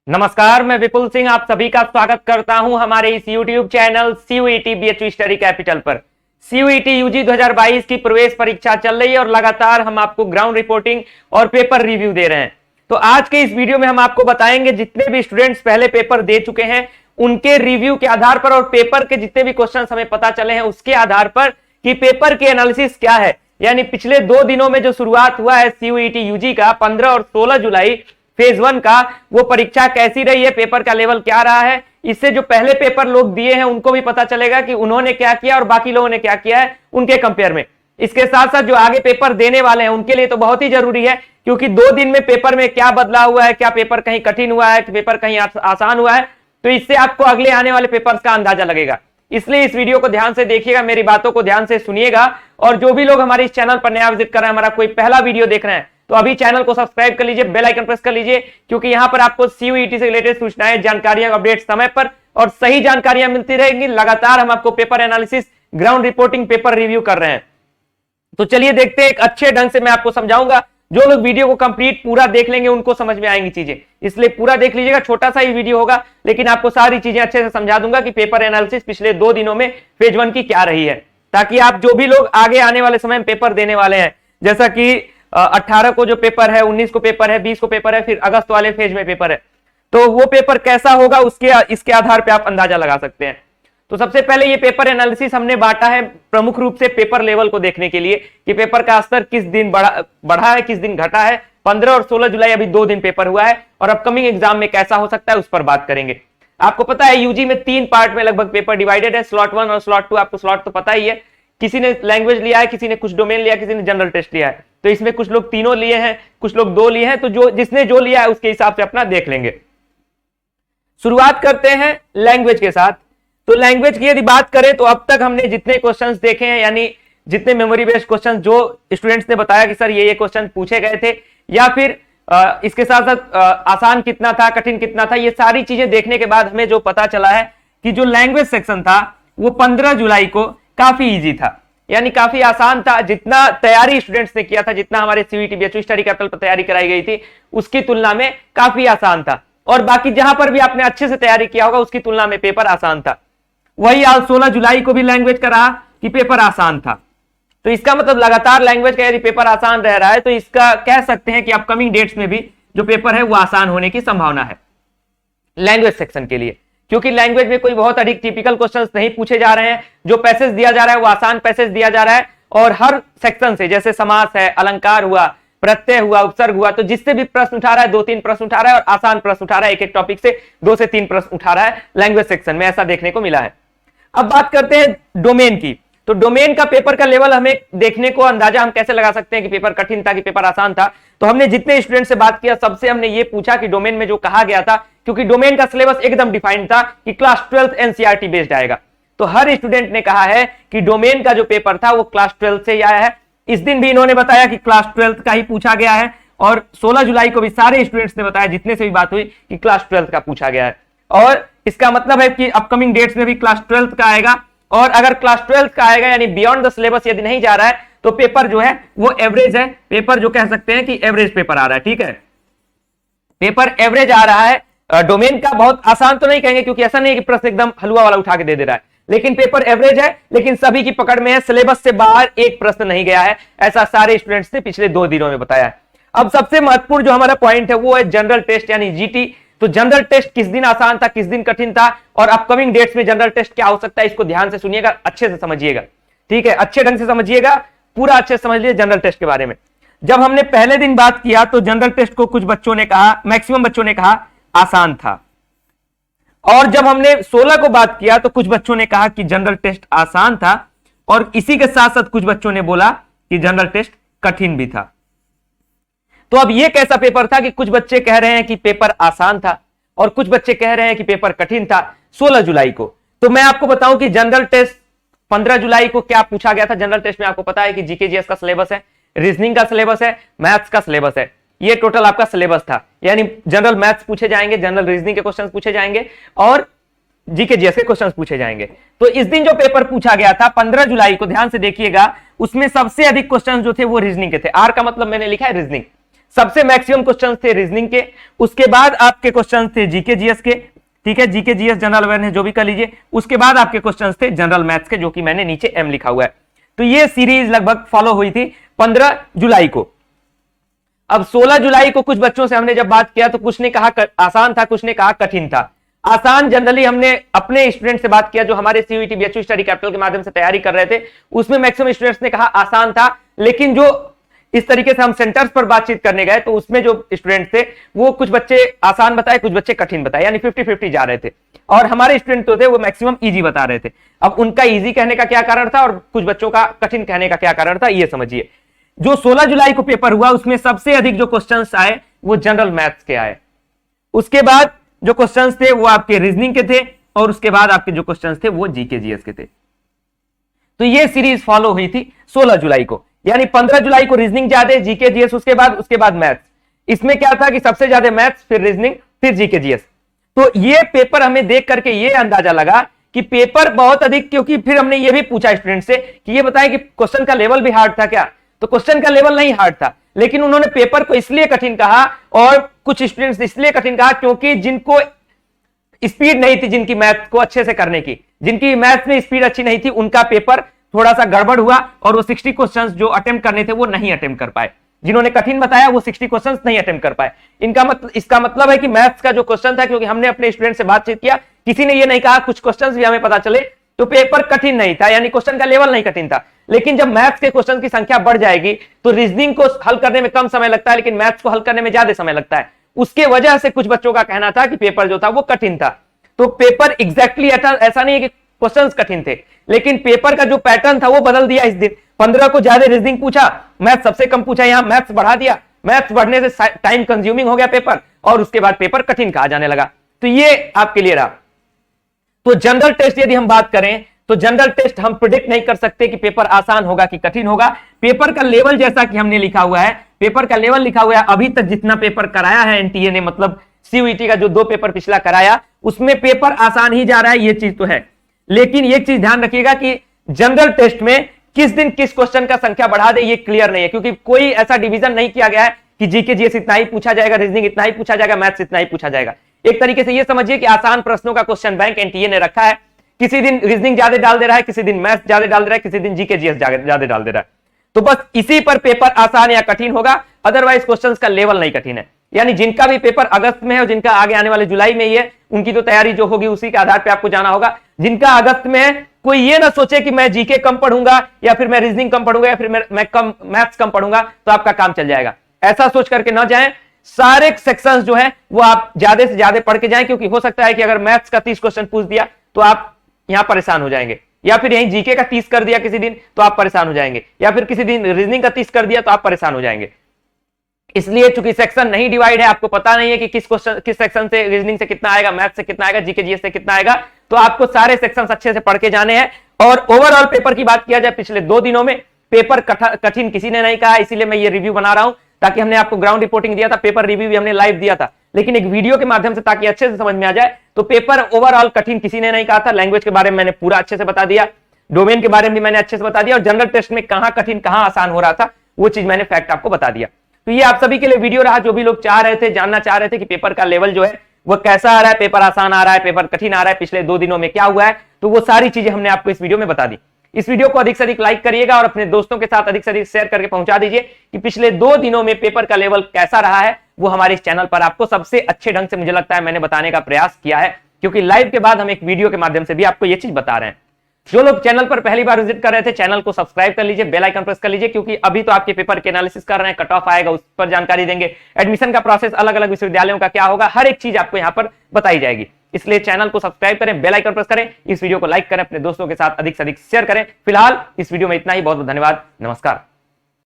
नमस्कार, मैं विपुल सिंह आप सभी का स्वागत करता हूं हमारे इस YouTube channel CUET BHU study capital पर। CUET UG 2022 की प्रवेश परीक्षा चल रही है और लगातार हम आपको ग्राउंड रिपोर्टिंग और पेपर रिव्यू दे रहे हैं। तो आज के इस वीडियो में हम आपको बताएंगे जितने भी स्टूडेंट्स पहले पेपर दे चुके हैं उनके रिव्यू के आधार पर और पेपर के जितने भी क्वेश्चन हमें पता चले हैं उसके आधार पर कि पेपर की एनालिसिस क्या है। यानी पिछले 2 दिनों में जो शुरुआत हुआ है CUET UG का 15 और 16 जुलाई फेज 1 का, वो परीक्षा कैसी रही है, पेपर का लेवल क्या रहा है। इससे जो पहले पेपर लोग दिए हैं उनको भी पता चलेगा कि उन्होंने क्या किया और बाकी लोगों ने क्या किया है उनके कंपेयर में। इसके साथ साथ जो आगे पेपर देने वाले हैं उनके लिए तो बहुत ही जरूरी है, क्योंकि 2 दिन में पेपर में क्या बदला हुआ है, क्या पेपर कहीं कठिन हुआ है, पेपर कहीं आसान हुआ है, तो इससे आपको अगले आने वाले पेपर्स का अंदाजा लगेगा। इसलिए इस वीडियो को ध्यान से देखिएगा, मेरी बातों को ध्यान से सुनिएगा। और जो भी लोग हमारे इस चैनल पर नया विजिट कर रहे हैं, हमारा कोई पहला वीडियो देख रहे हैं, तो अभी चैनल को सब्सक्राइब कर लीजिए, बेल आइकन प्रेस कर लीजिए, क्योंकि यहां पर आपको CUET से रिलेटेड सूचनाएं, जानकारियां, अपडेट समय पर और सही जानकारियां मिलती रहेंगी। लगातार हम आपको paper analysis, ground reporting, paper review कर रहे हैं। तो चलिए देखते हैं, एक अच्छे ढंग से मैं आपको समझाऊंगा। जो लोग वीडियो को कंप्लीट पूरा देख लेंगे उनको समझ में आएंगी चीजें, इसलिए पूरा देख लीजिएगा। छोटा सा ही वीडियो होगा लेकिन आपको सारी चीजें अच्छे से समझा दूंगा कि पेपर एनालिसिस पिछले 2 दिनों में फेज 1 की क्या रही है, ताकि आप जो भी लोग आगे आने वाले समय में पेपर देने वाले हैं, जैसा कि 18 को जो पेपर है, 19 को पेपर है, 20 को पेपर है, फिर अगस्त वाले फेज में पेपर है, तो वो पेपर कैसा होगा इसके आधार पे आप अंदाजा लगा सकते हैं। तो सबसे पहले ये पेपर एनालिसिस हमने बांटा है प्रमुख रूप से पेपर लेवल को देखने के लिए कि पेपर का स्तर किस दिन बढ़ा है, किस दिन घटा है। 15 और 16 जुलाई अभी 2 दिन पेपर हुआ है और अपकमिंग एग्जाम में कैसा हो सकता है उस पर बात करेंगे। आपको पता है यूजी में 3 पार्ट में लगभग पेपर डिवाइडेड है, स्लॉट 1 और स्लॉट 2। आपको स्लॉट तो पता ही है, किसी ने लैंग्वेज लिया है, किसी ने कुछ डोमेन लिया, किसी ने जनरल टेस्ट लिया है। तो इसमें कुछ लोग 3 लिए हैं, कुछ लोग 2 लिए हैं, तो जिसने जो लिया है उसके हिसाब से अपना देख लेंगे। शुरुआत करते हैं लैंग्वेज के साथ। तो लैंग्वेज की यदि बात करें तो अब तक हमने जितने क्वेश्चंस देखे हैं, यानी जितने मेमोरी बेस्ड क्वेश्चंस जो स्टूडेंट्स ने बताया कि सर ये क्वेश्चन पूछे गए थे, या फिर इसके साथ साथ आसान कितना था, कठिन कितना था, ये सारी चीजें देखने के बाद हमें जो पता चला है कि जो लैंग्वेज सेक्शन था वो 15 जुलाई को काफी ईजी था, यानी काफी आसान था। जितना तैयारी स्टूडेंट्स ने किया था, जितना हमारे CUET BHU स्टडी कैपिटल पर तैयारी कराई गई थी, उसकी तुलना में काफी आसान था। और बाकी जहां पर भी आपने अच्छे से तैयारी किया होगा उसकी तुलना में पेपर आसान था। वही आज 16 जुलाई को भी लैंग्वेज का रहा कि पेपर आसान था। तो इसका मतलब लगातार लैंग्वेज का यदि पेपर आसान रह रहा है तो इसका कह सकते हैं कि अपकमिंग डेट्स में भी जो पेपर है वो आसान होने की संभावना है लैंग्वेज सेक्शन के लिए, क्योंकि लैंग्वेज में कोई बहुत अधिक टिपिकल क्वेश्चंस नहीं पूछे जा रहे हैं। जो पैसेज दिया जा रहा है वो आसान पैसेज दिया जा रहा है, और हर सेक्शन से, जैसे समास है, अलंकार हुआ, प्रत्यय हुआ, उपसर्ग हुआ, तो जिससे भी प्रश्न उठा रहा है 2-3 प्रश्न उठा रहा है और आसान प्रश्न उठा रहा है। एक टॉपिक से 2 से 3 प्रश्न उठा रहा है लैंग्वेज सेक्शन में, ऐसा देखने को मिला है। अब बात करते हैं डोमेन की। तो डोमेन का पेपर का लेवल हमें देखने को अंदाजा हम कैसे लगा सकते हैं कि पेपर कठिन था कि पेपर आसान था। तो हमने जितने स्टूडेंट से बात किया सबसे हमने ये पूछा कि डोमेन में जो कहा गया था, क्योंकि डोमेन का सिलेबस एकदम डिफाइंड था कि क्लास 12 NCERT बेस्ड आएगा, तो हर स्टूडेंट ने कहा है कि डोमेन का जो पेपर था वो क्लास 12 से ही आया है। इस दिन भी इन्होंने बताया कि क्लास 12 का ही पूछा गया है, और 16 जुलाई को भी सारे स्टूडेंट्स ने बताया, जितने से भी बात हुई, कि क्लास 12 का पूछा गया है। और इसका मतलब है कि अपकमिंग डेट्स में भी क्लास 12 का आएगा, और अगर क्लास 12 का आएगा यानी बियॉन्ड द सिलेबस यदि नहीं जा रहा है तो पेपर जो है वो एवरेज है। पेपर जो कह सकते हैं कि एवरेज पेपर आ रहा है, ठीक है, पेपर एवरेज आ रहा है। डोमेन का बहुत आसान तो नहीं कहेंगे, क्योंकि ऐसा नहीं है कि प्रश्न एकदम हलवा वाला उठा के दे रहा है, लेकिन पेपर एवरेज है, लेकिन सभी की पकड़ में है, सिलेबस से बाहर एक प्रश्न नहीं गया है, ऐसा सारे स्टूडेंट्स ने पिछले 2 दिनों में बताया है। अब सबसे महत्वपूर्ण जो हमारा पॉइंट है वो है जनरल टेस्ट यानी GT। तो जनरल टेस्ट किस दिन आसान था, किस दिन कठिन था, और अपकमिंग डेट्स में जनरल टेस्ट क्या हो सकता है, इसको ध्यान से सुनिएगा, अच्छे से समझिएगा, ठीक है, अच्छे ढंग से समझिएगा, पूरा अच्छे से समझ लीजिए जनरल टेस्ट के बारे में। जब हमने पहले दिन बात किया तो जनरल टेस्ट को कुछ बच्चों ने कहा, मैक्सिमम बच्चों ने कहा आसान था, और जब हमने 16 को बात किया तो कुछ बच्चों ने कहा कि जनरल टेस्ट आसान था, और इसी के साथ साथ कुछ बच्चों ने बोला कि जनरल टेस्ट कठिन भी था। तो अब यह कैसा पेपर था कि कुछ बच्चे कह रहे हैं कि पेपर आसान था और कुछ बच्चे कह रहे हैं कि पेपर कठिन था 16 जुलाई को। तो मैं आपको बताऊं कि जनरल टेस्ट 15 जुलाई को क्या पूछा गया था। जनरल टेस्ट में आपको पता है कि जीके जीएस का सिलेबस है, रीजनिंग का सिलेबस है, मैथ्स का सिलेबस है, ये टोटल आपका सिलेबस था। यानी जनरल मैथ्स पूछे जाएंगे, जनरल रीजनिंग के क्वेश्चंस पूछे जाएंगे और जीके जीएस के क्वेश्चंस पूछे जाएंगे। तो इस दिन जो पेपर पूछा गया था 15 जुलाई को, ध्यान से देखिएगा, उसमें सबसे अधिक क्वेश्चंस जो थे वो रीजनिंग के थे। आर का मतलब मैंने लिखा है रीजनिंग। सबसे मैक्सिमम क्वेश्चन थे रीजनिंग के, उसके बाद आपके क्वेश्चन थे जीके जीएस के, ठीक है, जीके जीएस जनरल अवेयरनेस जो भी कर लीजिए, उसके बाद आपके क्वेश्चंस थे जनरल मैथ्स के, जो कि मैंने नीचे एम लिखा हुआ है। तो ये सीरीज लगभग फॉलो हुई थी 15 जुलाई को। अब 16 जुलाई को कुछ बच्चों से हमने जब बात किया तो कुछ ने कहा आसान था, कुछ ने कहा कठिन था। आसान जनरली हमने अपने स्टूडेंट से बात किया जो हमारे सीयूईटी बीएचयू स्टडी कैपिटल के माध्यम से तैयारी कर रहे थे, उसमें मैक्सिमम स्टूडेंट्स ने कहा आसान था, लेकिन जो इस तरीके से हम सेंटर्स पर बातचीत करने गए तो उसमें जो स्टूडेंट थे वो कुछ बच्चे आसान बताए, कुछ बच्चे कठिन बताए, यानी 50-50 जा रहे थे। और हमारे स्टूडेंट तो थे वो मैक्सिमम इजी बता रहे थे। अब उनका इजी कहने का क्या कारण था और कुछ बच्चों का कठिन कहने का क्या कारण था, ये समझिए। जो 16 जुलाई को पेपर हुआ उसमें सबसे अधिक जो क्वेश्चंस आए वो जनरल मैथ्स के आए, उसके बाद जो क्वेश्चंस थे वो आपके रीजनिंग के थे, और उसके बाद आपके जो क्वेश्चंस थे वो जीके जीएस के थे। तो ये सीरीज फॉलो हुई थी 16 जुलाई को, यानी 15 जुलाई को रीजनिंग ज्यादा, जीके जीएस उसके बाद मैथ्स। इसमें क्या था कि सबसे ज्यादा मैथ्स, फिर रीजनिंग, फिर जीके जीएस। तो ये पेपर हमें देख करके ये अंदाजा लगा कि पेपर बहुत अधिक, क्योंकि फिर हमने ये भी पूछा स्टूडेंट से कि ये बताएं कि क्वेश्चन का लेवल भी हार्ड था क्या, तो क्वेश्चन का लेवल नहीं हार्ड था, लेकिन उन्होंने पेपर को इसलिए कठिन कहा और कुछ स्टूडेंट्स इसलिए कठिन कहा क्योंकि जिनको स्पीड नहीं थी, जिनकी मैथ को अच्छे से करने की, जिनकी मैथ में स्पीड अच्छी नहीं थी, उनका पेपर थोड़ा सा गड़बड़ हुआ और वो 60 क्वेश्चंस जो अटेम्प्ट करने थे वो नहीं अटेम्प्ट कर पाए। जिन्होंने कठिन बताया वो 60 क्वेश्चंस नहीं अटेम्प्ट कर पाए। इसका मतलब है कि मैथ्स का जो क्वेश्चन था, क्योंकि हमने अपने स्टूडेंट से बातचीत किया, किसी ने ये नहीं कहा, कुछ क्वेश्चंस भी हमें पता चले, तो पेपर कठिन नहीं था, यानी क्वेश्चन का लेवल नहीं कठिन था। लेकिन जब मैथ्स के क्वेश्चन की संख्या बढ़ जाएगी तो रीजनिंग को हल करने में कम समय लगता है, लेकिन मैथ्स को हल करने में ज्यादा समय लगता है। उसके वजह से कुछ बच्चों का कहना था कि पेपर जो था वो कठिन था। तो पेपर एग्जैक्टली ऐसा नहीं है कि क्वेश्चंस कठिन थे, लेकिन पेपर का जो पैटर्न था वो बदल दिया। इस दिन 15 को ज्यादा रीजनिंग पूछा, मैथ्स सबसे कम पूछा, यहां मैथ्स बढ़ा दिया, मैथ्स बढ़ने से टाइम कंज्यूमिंग हो गया पेपर, और उसके बाद पेपर कठिन कहा जाने लगा। तो ये आपके लिए रहा। तो जनरल टेस्ट यदि हम बात करें तो जनरल टेस्ट हम प्रिडिक्ट नहीं कर सकते कि पेपर आसान होगा कि कठिन होगा। पेपर का लेवल जैसा कि हमने लिखा हुआ है, पेपर का लेवल लिखा हुआ है, अभी तक जितना पेपर कराया है एनटीए ने, मतलब सीयूईटी का जो 2 पेपर पिछला कराया, उसमें पेपर आसान ही जा रहा है, ये चीज तो है। लेकिन एक चीज ध्यान रखिएगा कि जनरल टेस्ट में किस दिन किस क्वेश्चन का संख्या बढ़ा दे ये क्लियर नहीं है, क्योंकि कोई ऐसा डिवीजन नहीं किया गया है कि जीके जीएस इतना ही पूछा जाएगा, रीजनिंग इतना ही पूछा जाएगा, मैथ्स इतना ही पूछा जाएगा। एक तरीके से ये समझिए कि आसान प्रश्नों का क्वेश्चन बैंक एनटीए ने रखा है, किसी दिन रीजनिंग ज्यादा डाल दे रहा है, किसी दिन मैथ्स ज्यादा डाल दे रहा है, किसी दिन जीके जीएस ज्यादा डाल दे रहा है। तो बस इसी पर पेपर आसान या कठिन होगा, अदरवाइज क्वेश्चंस का लेवल नहीं कठिन है। यानी जिनका भी पेपर अगस्त में है और जिनका आगे आने वाले जुलाई में ही है, उनकी तो तैयारी जो होगी उसी के आधार पे आपको जाना होगा। जिनका अगस्त में है, कोई ये ना सोचे कि मैं जीके कम पढ़ूंगा या फिर मैं रीजनिंग कम पढ़ूंगा या फिर मैं कम मैथ्स कम पढ़ूंगा तो आपका काम चल जाएगा, ऐसा सोच करके ना जाएं। सारे सेक्शंस जो है वो आप ज्यादा से ज्यादा पढ़ के जाएं, क्योंकि हो सकता है कि अगर मैथ्स का 30 क्वेश्चन पूछ दिया तो आप यहां परेशान हो जाएंगे, या फिर यहीं जीके का 30 कर दिया किसी दिन तो आप परेशान हो जाएंगे, या फिर किसी दिन रीजनिंग का 30 कर दिया तो आप परेशान हो जाएंगे। इसलिए चूंकि सेक्शन नहीं डिवाइड है, आपको पता नहीं है कि किस सेक्शन से रीजनिंग से कितना आएगा, मैथ्स से कितना आएगा, जीके जीएस से कितना आएगा, तो आपको सारे सेक्शन अच्छे से पढ़ के जाने हैं। और ओवरऑल पेपर की बात किया जाए, पिछले 2 दिनों में पेपर कठिन किसी ने नहीं कहा, इसीलिए मैं ये रिव्यू बना रहा हूं, ताकि हमने आपको ग्राउंड रिपोर्टिंग दिया था, पेपर रिव्यू भी हमने लाइव दिया था, लेकिन एक वीडियो के माध्यम से ताकि अच्छे से समझ में आ जाए। तो पेपर ओवरऑल कठिन किसी ने नहीं कहा था। लैंग्वेज के बारे में मैंने पूरा अच्छे से बता दिया, डोमेन के बारे में भी मैंने अच्छे से बता दिया, और जनरल टेस्ट में कहां कठिन कहां आसान हो रहा था वो चीज मैंने फैक्ट आपको बता दिया। तो ये आप सभी के लिए वीडियो रहा, जो भी लोग चाह रहे थे, जानना चाह रहे थे कि पेपर का लेवल जो है वो कैसा आ रहा है, पेपर आसान आ रहा है, पेपर कठिन आ रहा है, पिछले 2 दिनों में क्या हुआ है, तो वो सारी चीजें हमने आपको इस वीडियो में बता दी। इस वीडियो को अधिक से अधिक लाइक करिएगा और अपने दोस्तों के साथ अधिक से अधिक शेयर करके पहुंचा दीजिए कि पिछले 2 दिनों में पेपर का लेवल कैसा रहा है, वो हमारे इस चैनल पर आपको सबसे अच्छे ढंग से मुझे लगता है मैंने बताने का प्रयास किया है, क्योंकि लाइव के बाद हम एक वीडियो के माध्यम से भी आपको ये चीज बता रहे हैं। जो लोग चैनल पर पहली बार विजिट कर रहे थे, चैनल को सब्सक्राइब कर लीजिए, बेल आइकन प्रेस कर लीजिए, क्योंकि अभी तो आपके पेपर के एनालिसिस कर रहे हैं, कट ऑफ आएगा उस पर जानकारी देंगे, एडमिशन का प्रोसेस अलग अलग विश्वविद्यालयों का क्या होगा, हर एक चीज आपको यहां पर बताई जाएगी। इसलिए चैनल को सब्सक्राइब करें, बेल आइकन प्रेस करें, इस वीडियो को लाइक करें, अपने दोस्तों के साथ अधिक से अधिक शेयर करें। फिलहाल इस वीडियो में इतना ही, बहुत बहुत धन्यवाद, नमस्कार।